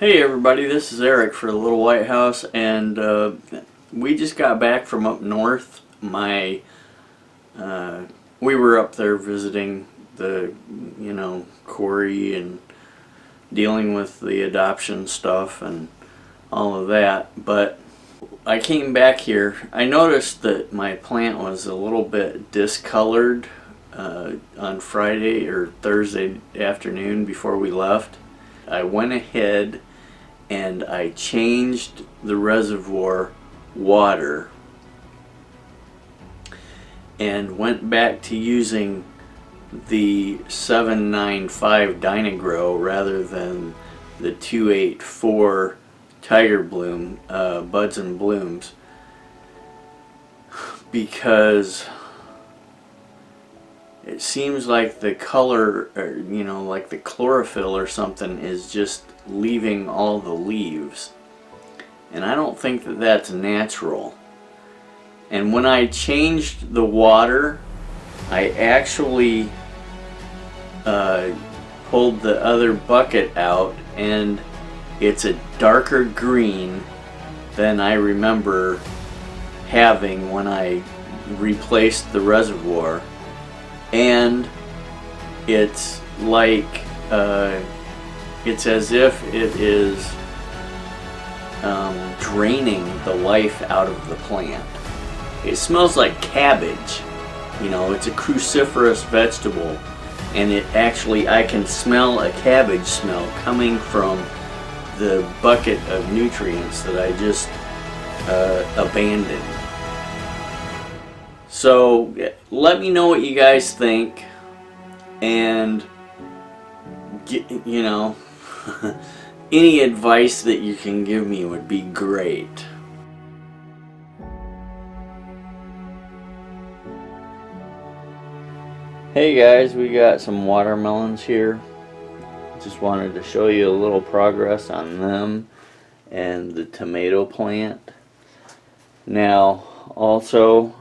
Hey everybody, this is Eric for the Little Whitehouse, and we just got back from up north. We were up there visiting the, Corey, and dealing with the adoption stuff and all of that. But I came back here. I noticed that my plant was a little bit discolored on Friday or Thursday afternoon before we left. I went ahead and I changed the reservoir water and went back to using the 795 Dynagrow rather than the 284 Tiger Bloom Buds and Blooms, because it seems like the color, or, like the chlorophyll or something is just leaving all the leaves, and I don't think that that's natural. And when I changed the water, I actually pulled the other bucket out, and it's a darker green than I remember having when I replaced the reservoir. And it's like it's as if it is draining the life out of the plant. It smells like cabbage. It's a cruciferous vegetable, and it actually, I can smell a cabbage smell coming from the bucket of nutrients that I just abandoned. So let me know what you guys think, and any advice that you can give me would be great. Hey guys, we got some watermelons here. Just wanted to show you a little progress on them and the tomato plant. Now also,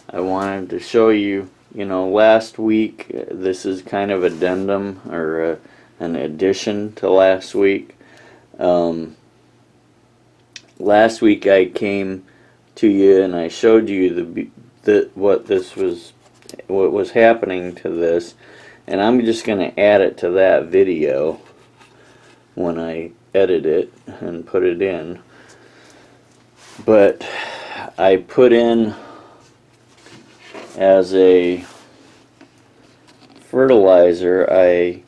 I wanted to show you, last week, this is kind of addendum or an addition to last week. Last week I came to you and I showed you what was happening to this, and I'm just going to add it to that video when I edit it and put it in. But I put in as a fertilizer, I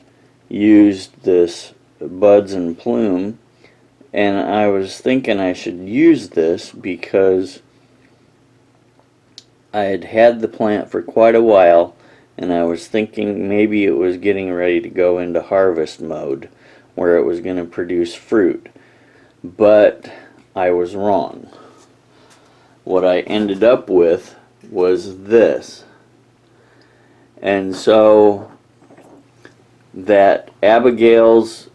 used this Buds and Plume, and I was thinking I should use this because I had had the plant for quite a while, and I was thinking maybe it was getting ready to go into harvest mode where it was going to produce fruit. But I was wrong. What I ended up with was this. And so that Abigail's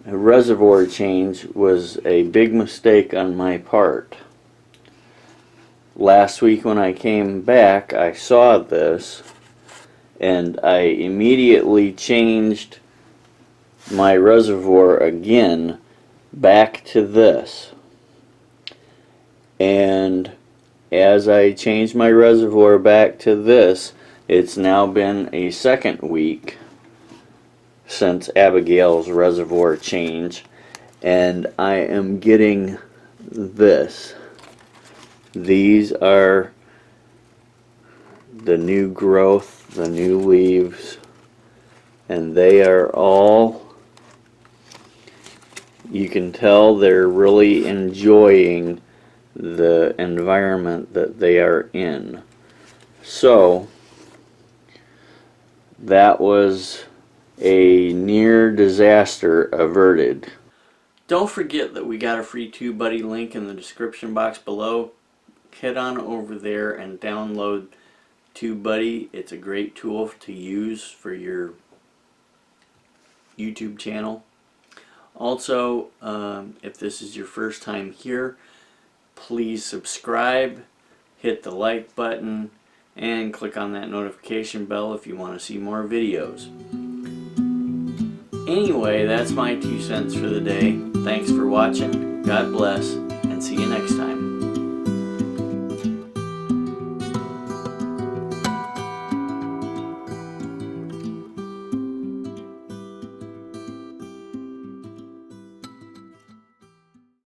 reservoir change was a big mistake on my part. Last week when I came back, I saw this, and I immediately changed my reservoir again back to this. And as I changed my reservoir back to this, it's now been a second week since Abigail's reservoir change, and I am getting this. These are the new growth, the new leaves, and they are all, you can tell they're really enjoying the environment that they are in. So that was a near disaster averted. Don't forget that we got a free TubeBuddy link in the description box below. Head on over there and download TubeBuddy. It's a great tool to use for your YouTube channel. Also, if this is your first time here, please subscribe, hit the like button, and click on that notification bell if you want to see more videos. Anyway, that's my 2 cents for the day. Thanks for watching. God bless, and see you next time.